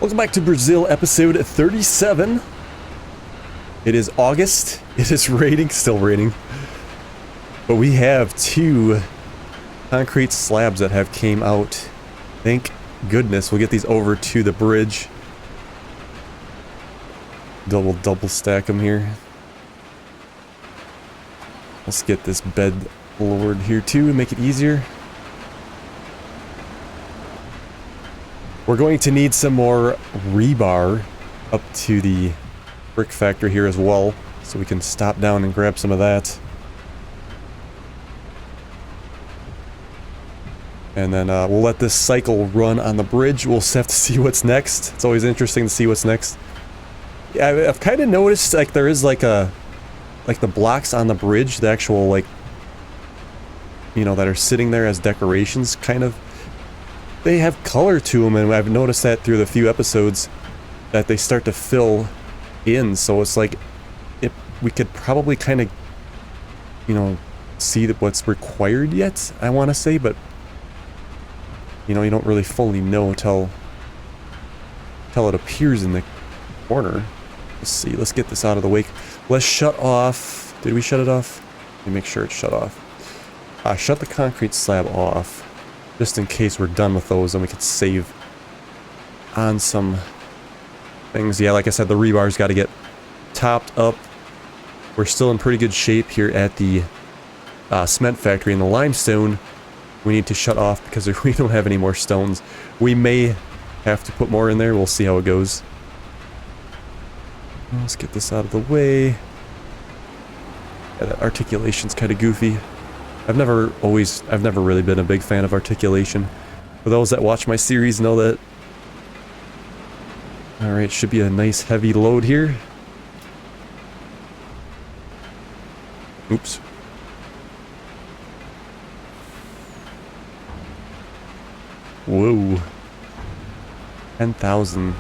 Welcome back to Brazil, episode 37. It is August. It is raining, still raining. But we have two concrete slabs that have came out. Thank goodness. We'll get these over to the bridge. Double stack them here. Let's get this bed lowered here too and make it easier. We're going to need some more rebar up to the brick factory here as well, so we can stop down and grab some of that. And then we'll let this cycle run on the bridge. We'll have to see what's next. It's always interesting to see what's next. Yeah, I've kind of noticed like there is like the blocks on the bridge, the actual like, you know, that are sitting there as decorations, kind of. They have color to them, and I've noticed that through the few episodes that they start to fill in, so it's like we could probably kind of, you know, see what's required yet, I want to say, but you know, you don't really fully know till it appears in the corner. Let's see, let's get this out of the way. Let's shut off, did we shut it off? Let me make sure it's shut off. Shut the concrete slab off. Just in case we're done with those, and we could save on some things. Yeah, like I said, the rebar's got to get topped up. We're still in pretty good shape here at the cement factory. In the limestone, we need to shut off because we don't have any more stones. We may have to put more in there. We'll see how it goes. Let's get this out of the way. Yeah, that articulation's kind of goofy. I've never really been a big fan of articulation. For those that watch my series know that. Alright, should be a nice heavy load here. Oops. Whoa. 10,000.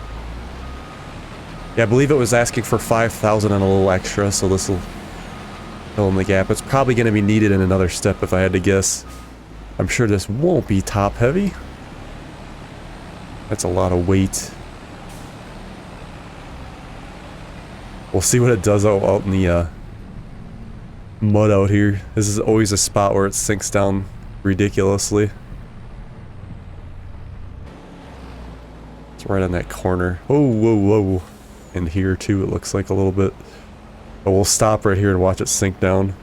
Yeah, I believe it was asking for 5,000 and a little extra, so this will fill in the gap. It's probably going to be needed in another step if I had to guess. I'm sure this won't be top heavy. That's a lot of weight. We'll see what it does out in the mud out here. This is always a spot where it sinks down ridiculously. It's right on that corner. Oh, whoa, whoa. And here too, it looks like a little bit. But we'll stop right here and watch it sink down.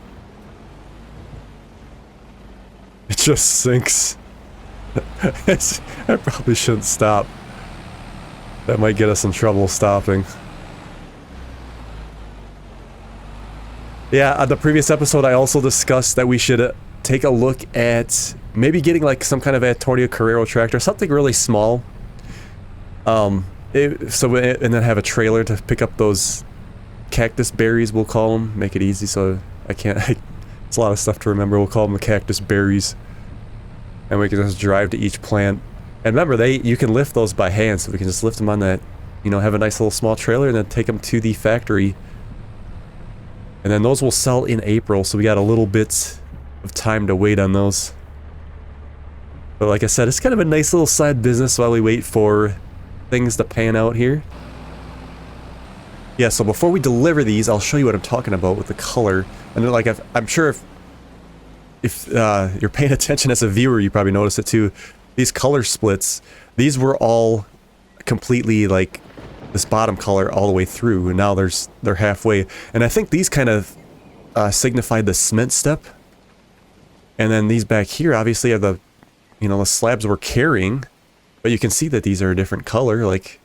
It just sinks. I probably shouldn't stop. That might get us in trouble stopping. Yeah, on the previous episode I also discussed that we should take a look at maybe getting like some kind of Antonio Carrero tractor, something really small. And then have a trailer to pick up those cactus berries, we'll call them. Make it easy so it's a lot of stuff to remember. We'll call them the cactus berries. And we can just drive to each plant. And remember, you can lift those by hand, so we can just lift them on that, you know, have a nice little small trailer and then take them to the factory. And then those will sell in April, so we got a little bit of time to wait on those. But like I said, it's kind of a nice little side business while we wait for things to pan out here. Yeah, so before we deliver these, I'll show you what I'm talking about with the color. And then, like, I'm sure if you're paying attention as a viewer, you probably noticed it too. These color splits, these were all completely like this bottom color all the way through, and now they're halfway. And I think these kind of signified the cement step. And then these back here obviously are the, you know, the slabs we're carrying, but you can see that these are a different color. Like,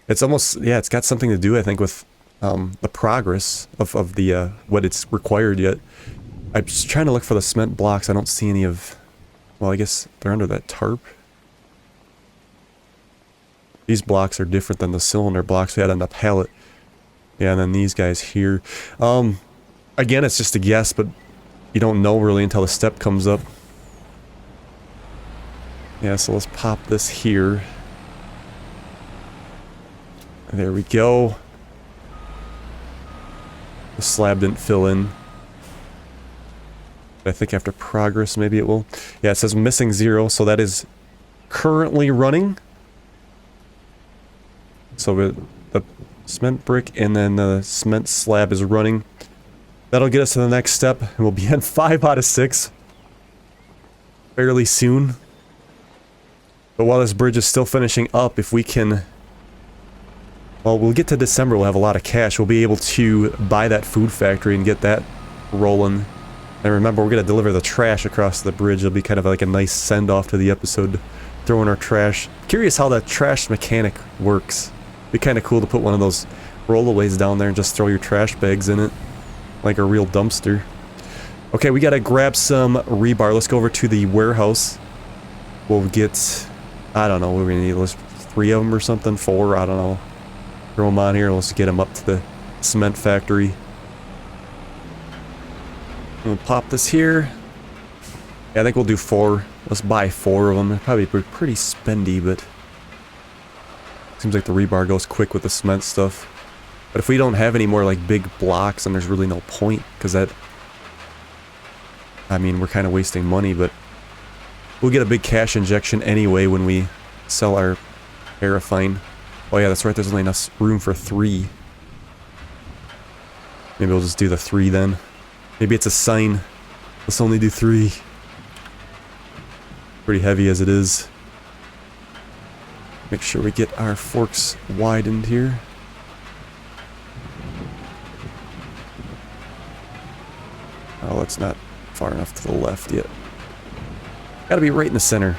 it's almost, yeah, it's got something to do, I think, with the progress of the what it's required yet. I'm just trying to look for the cement blocks. I don't see any of, well, I guess they're under that tarp. These blocks are different than the cylinder blocks we had on the pallet. Yeah, and then these guys here. Again, it's just a guess, but you don't know really until the step comes up. Yeah, so let's pop this here. There we go. The slab didn't fill in. I think after progress maybe it will. Yeah, it says missing 0, so that is currently running. So the cement brick and then the cement slab is running. That'll get us to the next step, and we'll be on 5 out of 6 fairly soon. But while this bridge is still finishing up, if we can... Well, we'll get to December, we'll have a lot of cash. We'll be able to buy that food factory and get that rolling. And remember, we're going to deliver the trash across the bridge. It'll be kind of like a nice send-off to the episode, throwing our trash. Curious how that trash mechanic works. Be kind of cool to put one of those rollaways down there and just throw your trash bags in it. Like a real dumpster. Okay, we gotta grab some rebar. Let's go over to the warehouse. We'll get... I don't know, we're gonna need 3 of them or something? 4? I don't know. Throw them on here. Let's get them up to the cement factory. We'll pop this here. Yeah, I think we'll do 4. Let's buy 4 of them. They'll probably be pretty spendy, but... Seems like the rebar goes quick with the cement stuff. But if we don't have any more like big blocks, then there's really no point, because that... I mean, we're kind of wasting money, but... We'll get a big cash injection anyway when we sell our Paraffine. Oh yeah, that's right, there's only enough room for 3. Maybe we'll just do the 3 then. Maybe it's a sign. Let's only do 3. Pretty heavy as it is. Make sure we get our forks widened here. Oh, it's not far enough to the left yet. Gotta be right in the center.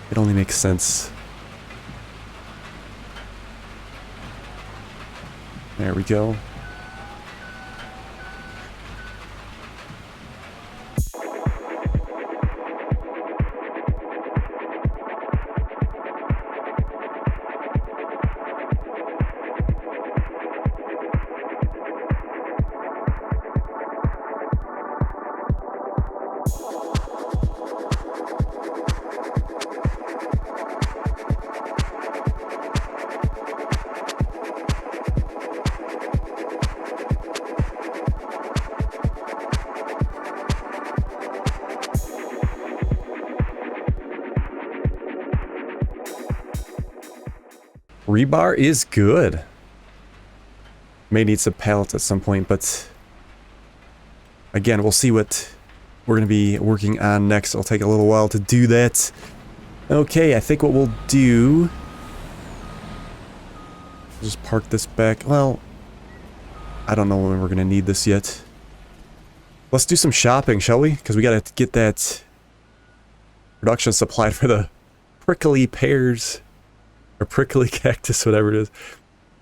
It only makes sense. There we go. Rebar is good. May need some pallets at some point, but again, we'll see what we're going to be working on next. It'll take a little while to do that. Okay, I think what we'll do... Just park this back. Well, I don't know when we're going to need this yet. Let's do some shopping, shall we? Because we got to get that production supplied for the prickly pears. Or prickly cactus, whatever it is.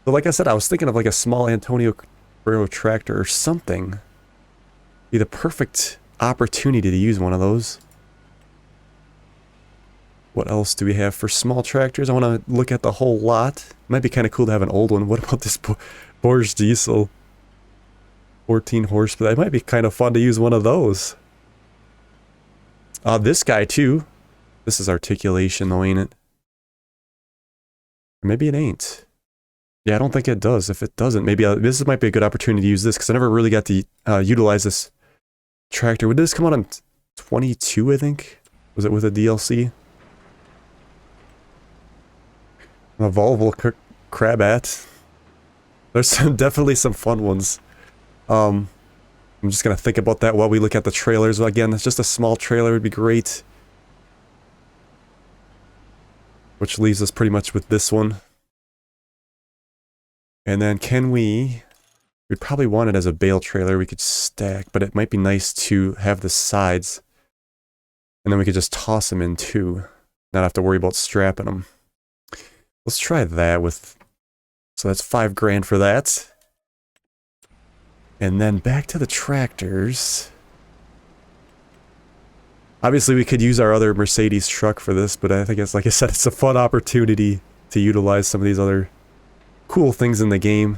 But like I said, I was thinking of like a small Antonio Carrero tractor or something. Be the perfect opportunity to use one of those. What else do we have for small tractors? I want to look at the whole lot. Might be kind of cool to have an old one. What about this Porsche diesel? 14 horse, but that might be kind of fun to use one of those. This guy too. This is articulation though, ain't it? Maybe it ain't. Yeah, I don't think it does. If it doesn't, maybe this might be a good opportunity to use this, because I never really got to utilize this tractor. Would this come out on 22, I think? Was it with a DLC? A Volvo Crabat. There's definitely some fun ones. I'm just going to think about that while we look at the trailers. Again, it's just a small trailer would be great. Which leaves us pretty much with this one. And then we'd probably want it as a bale trailer we could stack, but it might be nice to have the sides. And then we could just toss them in too. Not have to worry about strapping them. Let's try that with... So that's $5,000 for that. And then back to the tractors. Obviously, we could use our other Mercedes truck for this, but I think it's, like I said, it's a fun opportunity to utilize some of these other cool things in the game.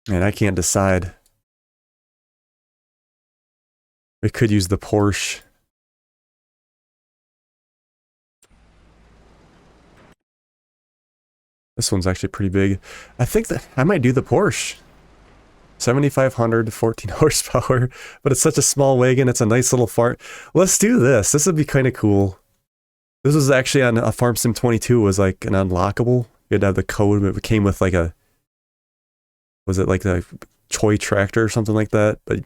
And I can't decide. We could use the Porsche. This one's actually pretty big. I think that I might do the Porsche. 7,500, 14 horsepower, but it's such a small wagon. It's a nice little farm. Let's do this. This would be kind of cool. This was actually on a Farm Sim 22. It was like an unlockable. You had to have the code, but it came with like a, was it like the Choi tractor or something like that? But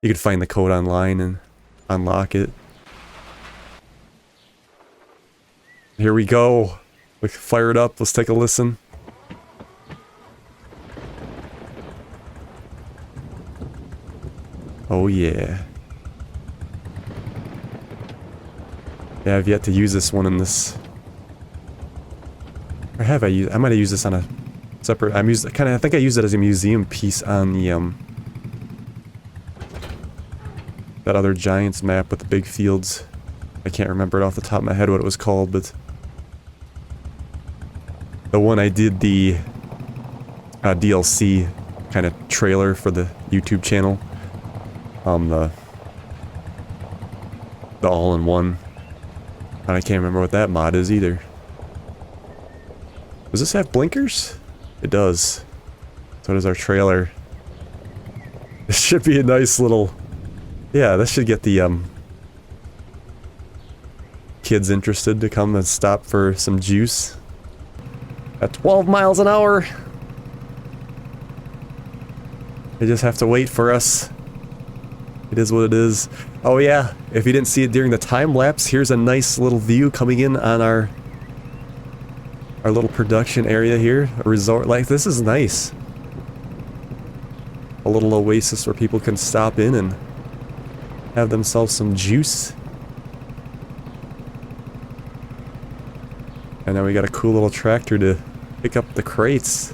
you could find the code online and unlock it. Here we go. We can fire it up. Let's take a listen. Oh yeah. Yeah, I've yet to use this one in this. Or have I used? I might have used this on a separate. I think I used it as a museum piece on the that other Giants map with the big fields. I can't remember it off the top of my head what it was called, but the one I did the DLC kind of trailer for the YouTube channel. The all-in-one. And I can't remember what that mod is either. Does this have blinkers? It does. So does our trailer. This should be a nice little... Yeah, this should get the kids interested to come and stop for some juice. At 12 miles an hour. They just have to wait for us. It is what it is. Oh yeah, if you didn't see it during the time lapse, here's a nice little view coming in on our little production area here. A resort, like, this is nice. A little oasis where people can stop in and have themselves some juice. And now we got a cool little tractor to pick up the crates.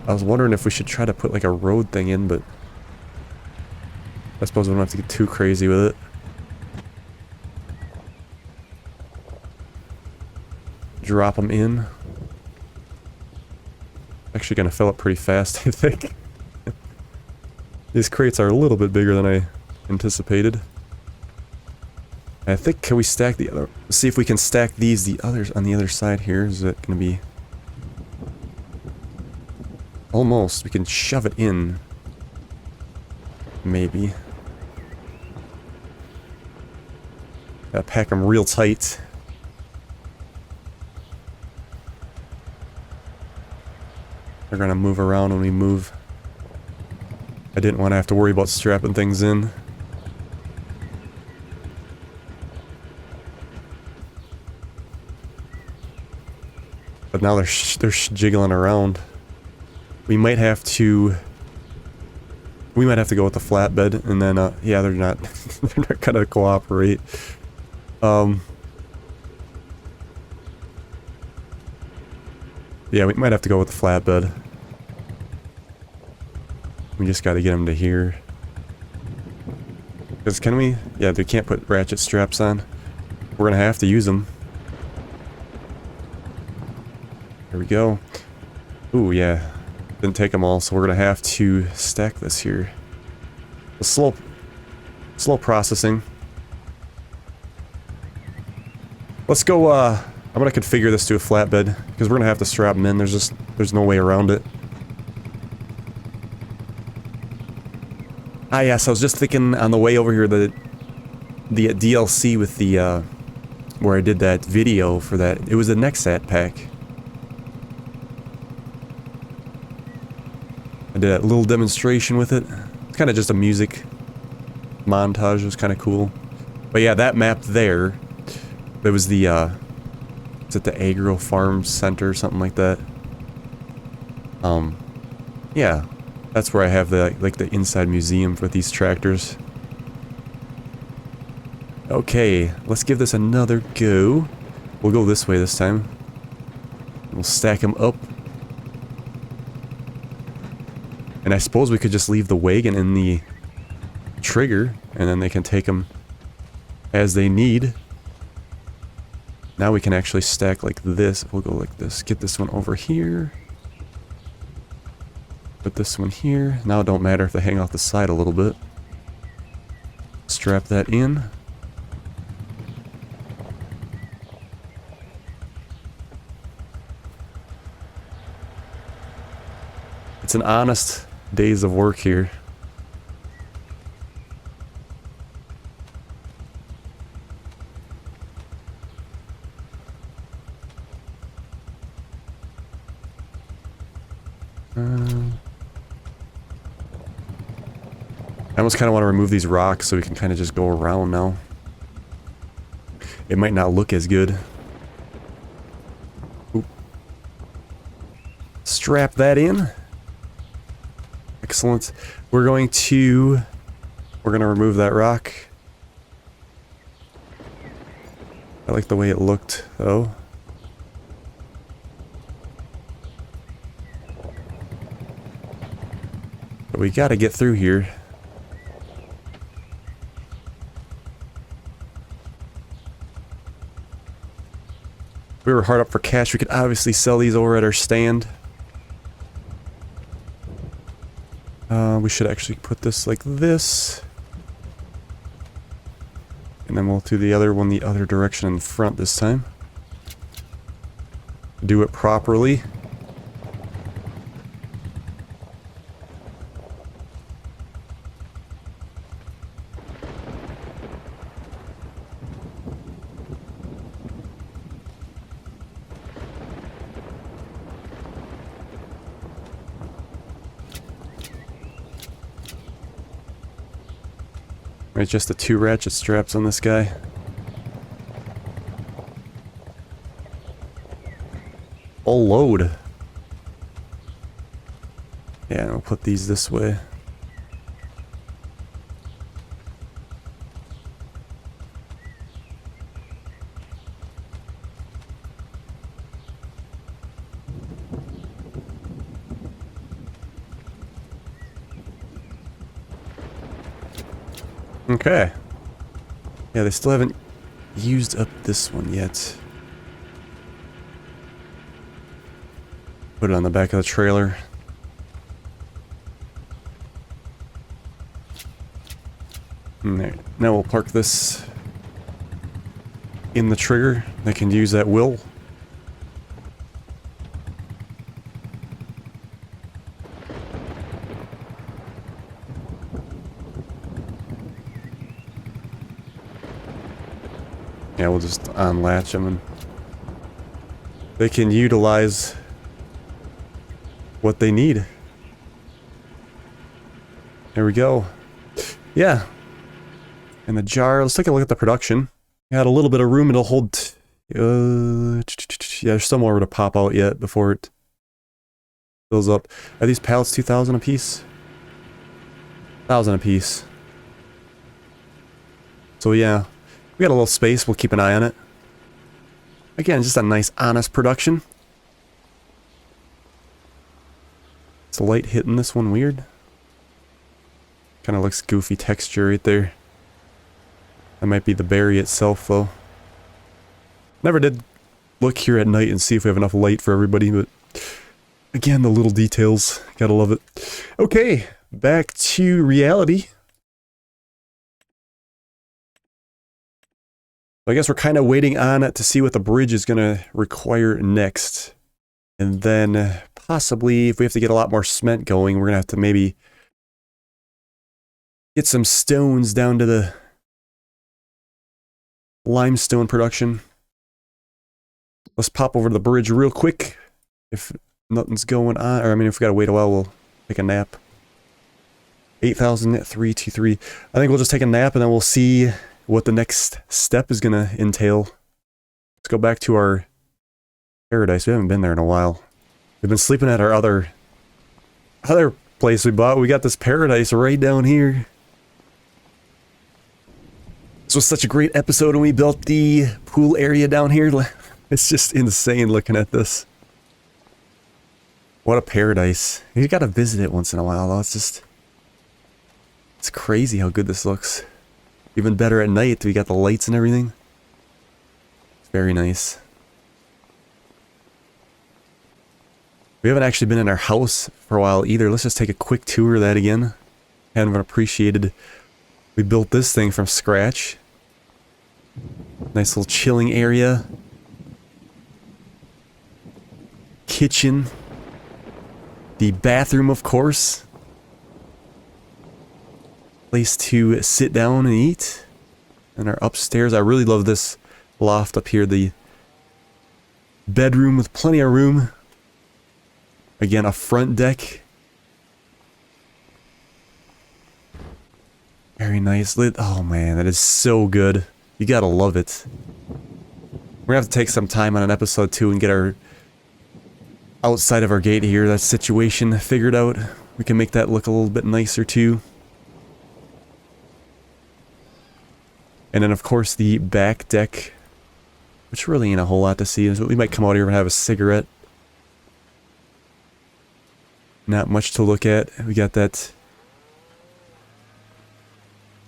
I was wondering if we should try to put like a road thing in, but I suppose we don't have to get too crazy with it. Drop them in. Actually gonna fill up pretty fast, I think. These crates are a little bit bigger than I anticipated. I think, can we stack the other... See if we can stack these, the others on the other side here. Is it gonna be... Almost. We can shove it in. Maybe. Gotta pack them real tight. They're gonna move around when we move. I didn't want to have to worry about strapping things in. But now they're jiggling around. We might have to go with the flatbed, and then yeah, they're not they're not gonna cooperate. Yeah, we might have to go with the flatbed. We just got to get them to here. Because can we? Yeah, they can't put ratchet straps on. We're gonna have to use them. There we go. Ooh, yeah. Didn't take them all, so we're gonna have to stack this here. The slow processing. Let's go, I'm gonna configure this to a flatbed, because we're gonna have to strap them in. There's no way around it. Ah, yes, I was just thinking on the way over here, the DLC with the, where I did that video for that, it was a Nexat pack. I did a little demonstration with it. It's kind of just a music montage. It was kind of cool. But yeah, that map there, it was the, is it the Agro Farm Center or something like that? Yeah. That's where I have the, like, the inside museum for these tractors. Okay, let's give this another go. We'll go this way this time. We'll stack them up. And I suppose we could just leave the wagon in the trigger, and then they can take them as they need. Now we can actually stack like this. We'll go like this. Get this one over here. Put this one here. Now it don't matter if they hang off the side a little bit. Strap that in. It's an honest days of work here. I almost kind of want to remove these rocks so we can kind of just go around now. It might not look as good. Oop. Strap that in. Excellent. We're going to remove that rock. I like the way it looked, though. But we gotta get through here. If we were hard up for cash, we could obviously sell these over at our stand. We should actually put this like this. And then we'll do the other one the other direction in front this time. Do it properly. Right, just the 2 ratchet straps on this guy. Full load. Yeah, and we'll put these this way. Okay. Yeah, they still haven't used up this one yet. Put it on the back of the trailer. And there. Now we'll park this in the trigger. They can use that wheel. Yeah, we'll just unlatch them and they can utilize what they need. There we go. Yeah. And the jar, let's take a look at the production. Got a little bit of room, it'll hold... yeah, there's still more to pop out yet before it fills up. Are these pallets 2,000 a piece? 1,000 a piece. So yeah. We got a little space, we'll keep an eye on it. Again, just a nice, honest production. Is the light hitting this one weird? Kind of looks goofy texture right there. That might be the berry itself, though. Never did look here at night and see if we have enough light for everybody, but... Again, the little details. Gotta love it. Okay, back to reality. I guess we're kind of waiting on it to see what the bridge is going to require next. And then possibly if we have to get a lot more cement going, we're going to have to maybe get some stones down to the limestone production. Let's pop over to the bridge real quick. If nothing's going on, or I mean if we got to wait a while, we'll take a nap. 8,323. I think we'll just take a nap and then we'll see what the next step is going to entail. Let's go back to our paradise. We haven't been there in a while. We've been sleeping at our other place we bought. We got this paradise right down here. This was such a great episode when we built the pool area down here. It's just insane looking at this. What a paradise. You gotta visit it once in a while though. It's crazy how good this looks. Even better at night, we got the lights and everything. It's very nice. We haven't actually been in our house for a while either. Let's just take a quick tour of that again. Kind of appreciated. We built this thing from scratch. Nice little chilling area. Kitchen. The bathroom, of course. Place to sit down and eat. And our upstairs. I really love this loft up here. The bedroom with plenty of room. Again, a front deck. Very nice. Oh man, that is so good. You gotta love it. We're gonna have to take some time on an episode 2 and get our outside of our gate here, that situation figured out. We can make that look a little bit nicer too. And then of course the back deck, which really ain't a whole lot to see. We might come out here and have a cigarette. Not much to look at. We got that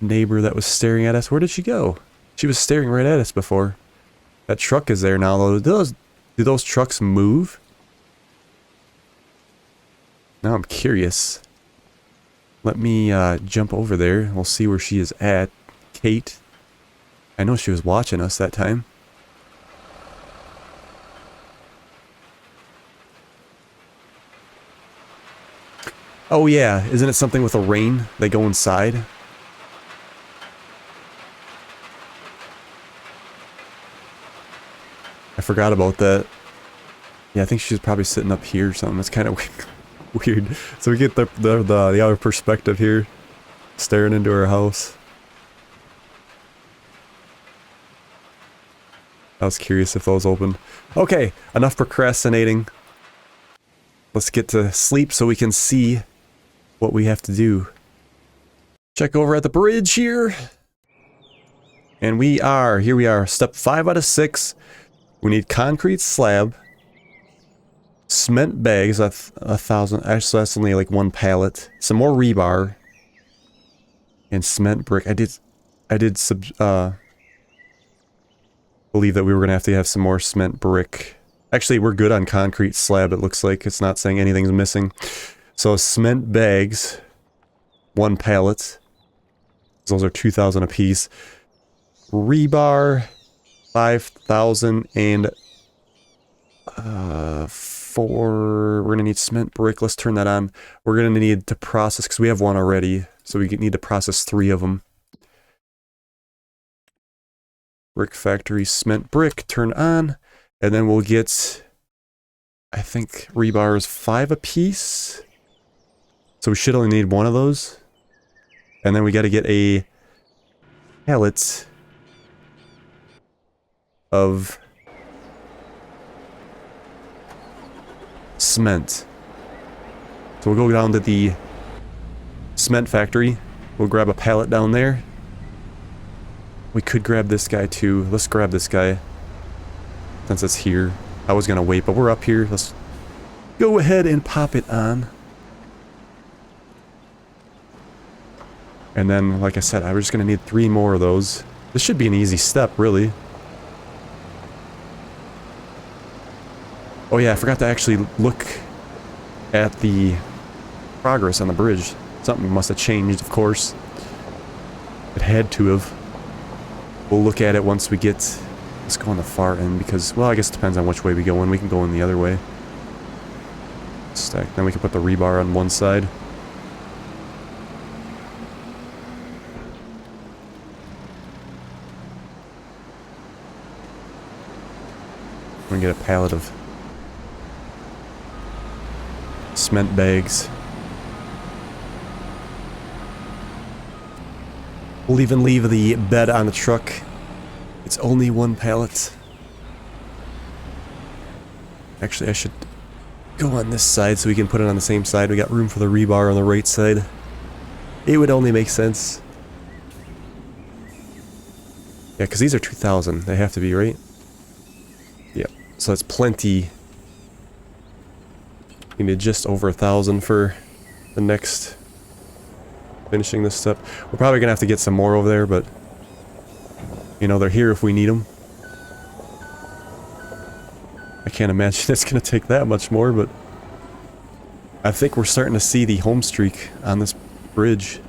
neighbor that was staring at us. Where did she go? She was staring right at us before. That truck is there now though. Do those trucks move? Now I'm curious. Let me jump over there. We'll see where she is at. Kate. I know she was watching us that time. Oh yeah, isn't it something with a rain? They go inside? I forgot about that. Yeah, I think she's probably sitting up here or something. It's kind of weird. So we get the other perspective here. Staring into her house. I was curious if those opened. Okay, enough procrastinating. Let's get to sleep so we can see what we have to do. Check over at the bridge here. And here we are, step 5 out of 6. We need concrete slab, cement bags, 1,000, actually that's only like 1 pallet, some more rebar, and cement brick. I did believe that we were going to have some more cement brick. Actually, we're good on concrete slab, it looks like. It's not saying anything's missing. So cement bags, 1 pallet. Those are 2,000 a piece. Rebar, 5,000 and 4. We're gonna need cement brick. Let's turn that on. We're gonna need to process because we have 1 already, so we need to process 3 of them. Brick factory, cement brick, turn on, and then we'll get, I think rebar is 5 a piece, so we should only need 1 of those, and then we got to get a pallet of cement. So we'll go down to the cement factory. We'll grab a pallet down there. We could grab this guy too. Let's grab this guy since it's here. I was gonna wait, but we're up here. Let's go ahead and pop it on. And then, like I said, I was just gonna need 3 more of those. This should be an easy step, really. Oh yeah, I forgot to actually look at the progress on the bridge. Something must have changed, of course. It had to have. We'll look at it once we get... Let's go on the far end because, well, I guess it depends on which way we go in. We can go in the other way. Stack. Then we can put the rebar on one side. We're gonna get a pallet of cement bags. We'll even leave the bed on the truck. It's only 1 pallet. Actually, I should go on this side so we can put it on the same side. We got room for the rebar on the right side. It would only make sense. Yeah, because these are 2,000. They have to be, right? Yep. So that's plenty. We need just over 1,000 for the next finishing this step. We're probably gonna have to get some more over there, but you know, they're here if we need them. I can't imagine it's gonna take that much more, but I think we're starting to see the home streak on this bridge.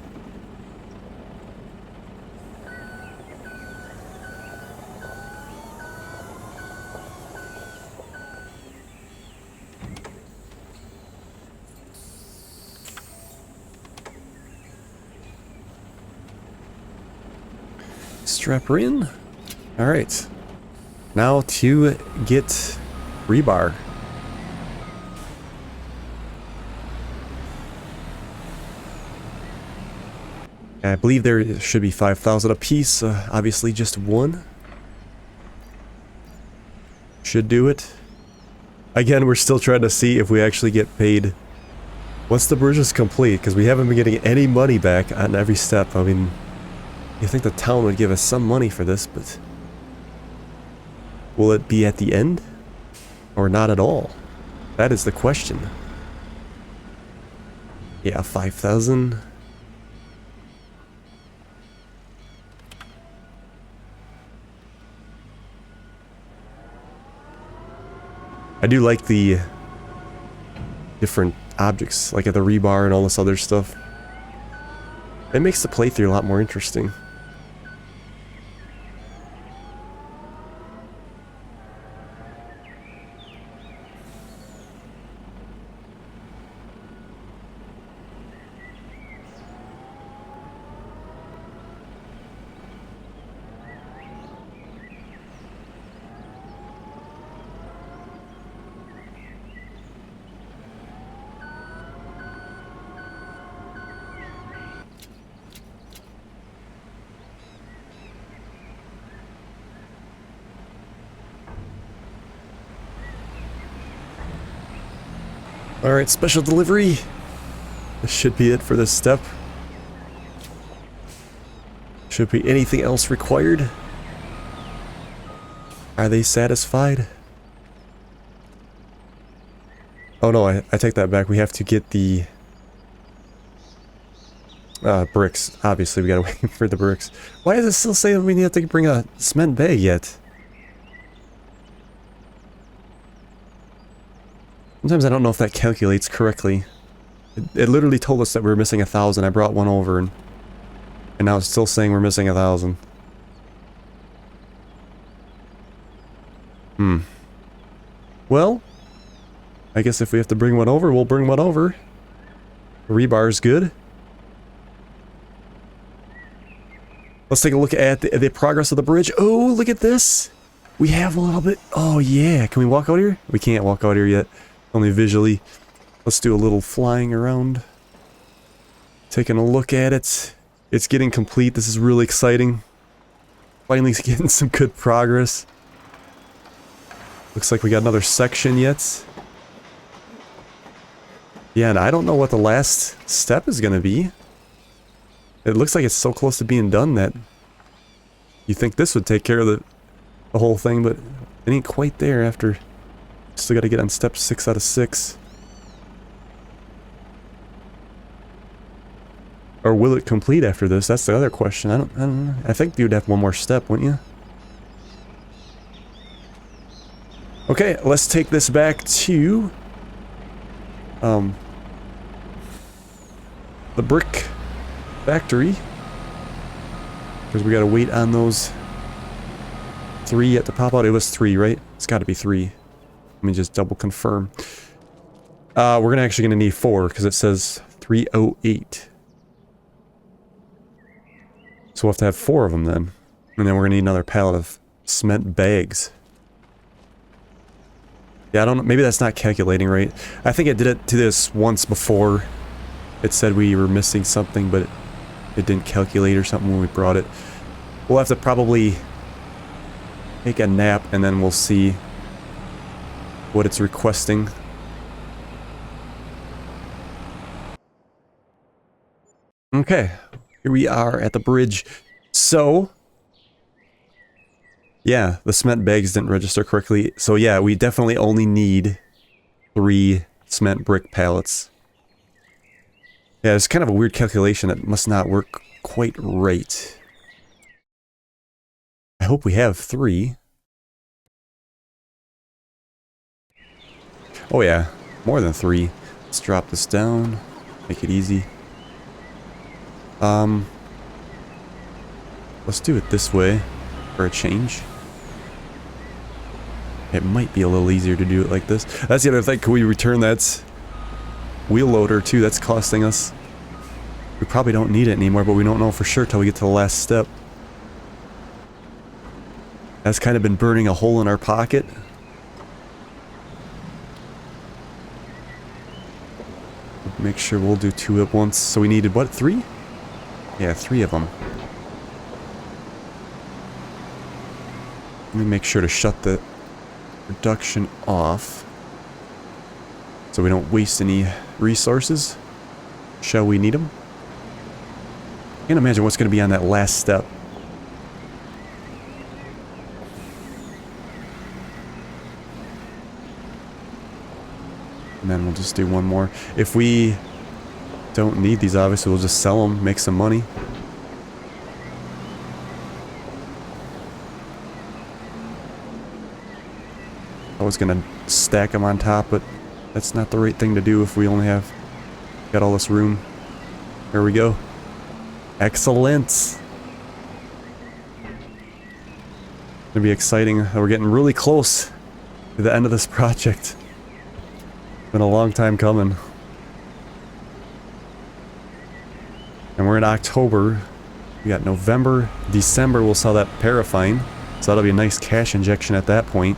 Strap her in. Alright. Now to get rebar. I believe there should be 5,000 a piece. Obviously just one. Should do it. Again, we're still trying to see if we actually get paid once the bridge is complete, because we haven't been getting any money back on every step. I mean, you think the town would give us some money for this, but will it be at the end or not at all? That is the question. Yeah, 5,000. I do like the different objects, like at the rebar and all this other stuff. It makes the playthrough a lot more interesting. Alright, special delivery. This should be it for this step. Should be anything else required? Are they satisfied? Oh no, I take that back. We have to get the bricks. Obviously, we gotta wait for the bricks. Why is it still saying we have to bring a cement bag yet? Sometimes I don't know if that calculates correctly. It literally told us that we were missing 1,000. I brought one over, and now it's still saying we're missing 1,000. Well, I guess if we have to bring one over, we'll bring one over. Rebar's good. Let's take a look at the progress of the bridge. Oh, look at this! We have a little bit... Oh, yeah. Can we walk out here? We can't walk out here yet. Only visually. Let's do a little flying around. Taking a look at it. It's getting complete. This is really exciting. Finally getting some good progress. Looks like we got another section yet. Yeah, and I don't know what the last step is going to be. It looks like it's so close to being done that you think this would take care of the whole thing, but it ain't quite there after... Still gotta get on step 6 out of 6. Or will it complete after this? That's the other question. I don't know. I think you'd have one more step, wouldn't you? Okay, let's take this back to the brick factory, because we gotta wait on those 3 yet to pop out. It was 3, right? It's gotta be 3. Let me just double confirm. We're actually gonna need 4 because it says 308. So we'll have to have 4 of them then. And then we're gonna need another pallet of cement bags. Yeah, I don't know. Maybe that's not calculating right. I think it did it to this once before. It said we were missing something, but it didn't calculate or something when we brought it. We'll have to probably take a nap and then we'll see what it's requesting. Okay, here we are at the bridge. So, yeah, the cement bags didn't register correctly. So yeah, we definitely only need 3 cement brick pallets. Yeah, it's kind of a weird calculation that must not work quite right. I hope we have 3. Oh yeah, more than 3. Let's drop this down, make it easy. Let's do it this way for a change. It might be a little easier to do it like this. That's the other thing. Can we return that wheel loader too? That's costing us. We probably don't need it anymore, but we don't know for sure till we get to the last step. That's kind of been burning a hole in our pocket. Make sure we'll do 2 at once. So we needed, what, 3? Yeah, 3 of them. Let me make sure to shut the production off so we don't waste any resources. Shall we need them? I can't imagine what's going to be on that last step. And then we'll just do one more. If we don't need these, obviously, we'll just sell them, make some money. I was gonna stack them on top, but that's not the right thing to do if we only have got all this room. There we go. Excellent. It'll be exciting. We're getting really close to the end of this project. Been a long time coming. And we're in October. We got November, December, we'll sell that paraffine. So that'll be a nice cash injection at that point.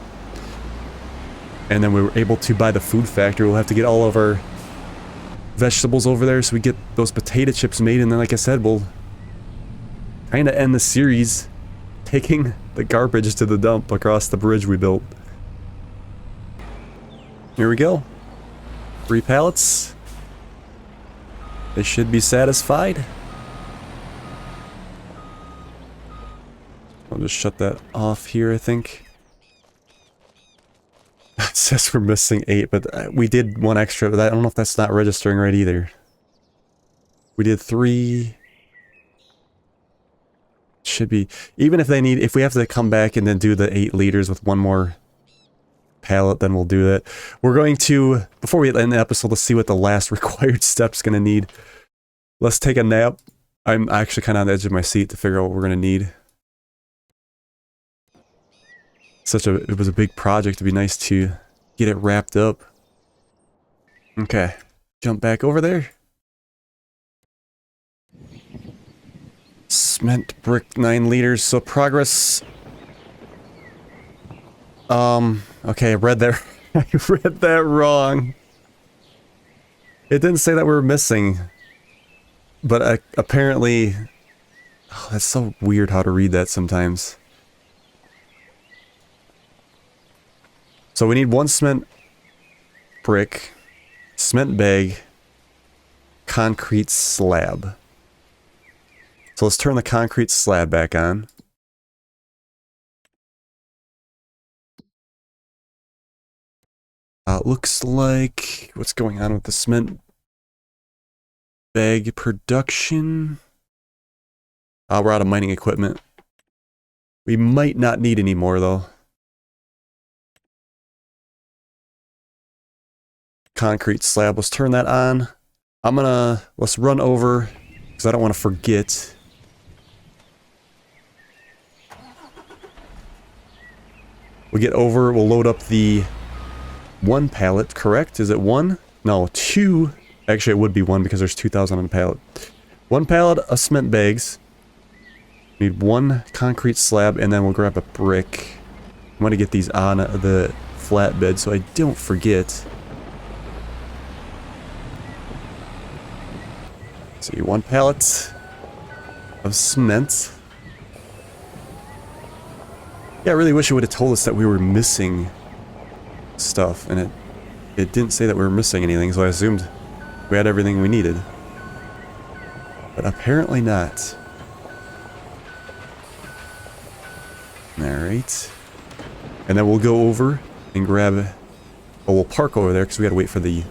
And then we were able to buy the food factory. We'll have to get all of our vegetables over there so we get those potato chips made. And then, like I said, we'll kind of end the series taking the garbage to the dump across the bridge we built. Here we go. 3 pallets. They should be satisfied. I'll just shut that off here, I think. It says we're missing 8, but we did 1 extra, but I don't know if that's not registering right either. We did 3. Should be, even if if we have to come back and then do the 8 liters with 1 more pallet, then we'll do that. We're going to, before we end the episode, let's see what the last required step's gonna need. Let's take a nap. I'm actually kind of on the edge of my seat to figure out what we're gonna need. It was a big project. It'd be nice to get it wrapped up. Okay, jump back over there. Cement brick 9 liters. So progress. Okay, I read that. I read that wrong. It didn't say that we were missing, but apparently, oh, that's so weird how to read that sometimes. So we need 1 cement brick, cement bag, concrete slab. So let's turn the concrete slab back on. Looks like, what's going on with the cement bag production? We're out of mining equipment. We might not need any more though. Concrete slab, let's turn that on. Let's run over, because I don't want to forget. We'll get over, we'll load up the 1 pallet, correct? Is it 1? No, 2. Actually, it would be 1 because there's 2,000 on a pallet. 1 pallet of cement bags. Need 1 concrete slab, and then we'll grab a brick. I'm going to get these on the flatbed so I don't forget. See, 1 pallet of cement. Yeah, I really wish it would have told us that we were missing stuff, and it didn't say that we were missing anything, so I assumed we had everything we needed. But apparently not. Alright. And then we'll go over and grab... Oh, we'll park over there because we gotta wait for the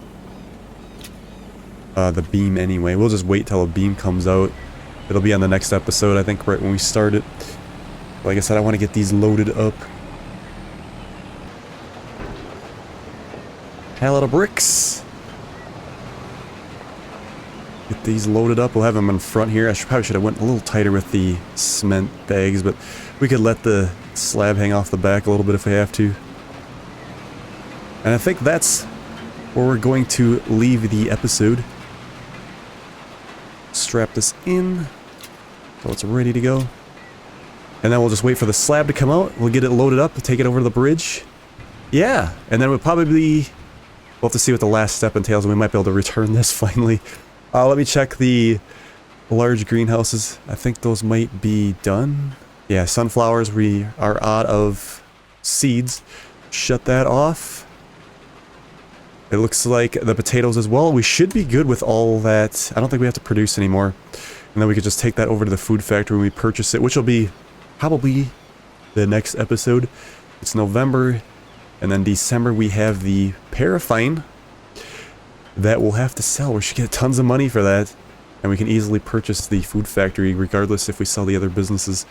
beam anyway. We'll just wait till a beam comes out. It'll be on the next episode, I think, right when we start it. Like I said, I want to get these loaded up. Pallet of bricks. Get these loaded up. We'll have them in front here. Probably should have went a little tighter with the cement bags, but we could let the slab hang off the back a little bit if we have to. And I think that's where we're going to leave the episode. Strap this in so it's ready to go. And And then we'll just wait for the slab to come out. We'll get it loaded up, take it over to the bridge. Yeah, and then we'll probably... We'll have to see what the last step entails, and we might be able to return this finally. Let me check the large greenhouses. I think those might be done. Yeah, sunflowers, we are out of seeds. Shut that off. It looks like the potatoes as well. We should be good with all that. I don't think we have to produce anymore. And then we could just take that over to the food factory when we purchase it, which will be probably the next episode. It's November. And then December we have the paraffine that we'll have to sell. We should get tons of money for that. And we can easily purchase the food factory regardless if we sell the other businesses.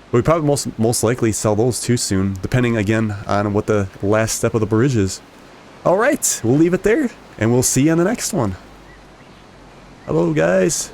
But we probably most likely sell those too soon, depending again on what the last step of the bridge is. Alright, we'll leave it there, and we'll see you on the next one. Hello guys.